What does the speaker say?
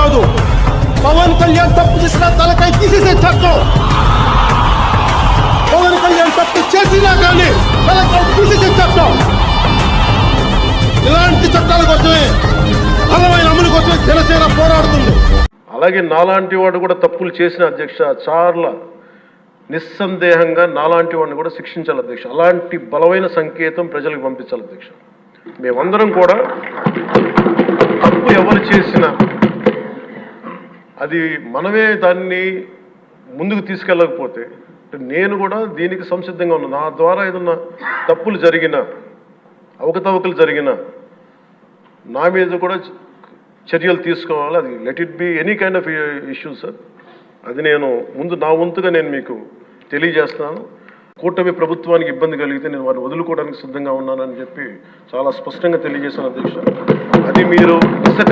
కాదు, పవన్ కళ్యాణ్ తప్పు చేసిన తలకై తీసేసే చట్టం. పవన్ కళ్యాణ్ తప్పు చేసినా కానీ తలకై తీసేసే చట్టం. ఇలాంటి చట్టాల కోసమే, బలమైన అమలు కోసమే జనసేన పోరాడుతుంది. అలాగే నాలాంటి వాడు కూడా తప్పులు చేసిన అధ్యక్ష, చాలా నిస్సందేహంగా నాలాంటి వాడిని కూడా శిక్షించాలి అధ్యక్ష. అలాంటి బలమైన సంకేతం ప్రజలకు పంపించాలి అధ్యక్ష. మేమందరం కూడా తప్పు ఎవరు చేసినా అది మనమే దాన్ని ముందుకు తీసుకెళ్ళకపోతే, నేను కూడా దీనికి సంసిద్ధంగా ఉన్నాను. నా ద్వారా ఏదన్నా తప్పులు జరిగినా, అవకతవకలు జరిగినా నా మీద కూడా చర్యలు తీసుకోవాలి. అది let it be any kind of issue sir. అది నేను ముందు నా వంతుగా నేను మీకు తెలియజేస్తున్నాను. కూటమి ప్రభుత్వానికి ఇబ్బంది కలిగితే నేను వారిని వదులుకోవడానికి సిద్ధంగా ఉన్నానని చెప్పి చాలా స్పష్టంగా తెలియజేశాను అధ్యక్ష. అది మీరు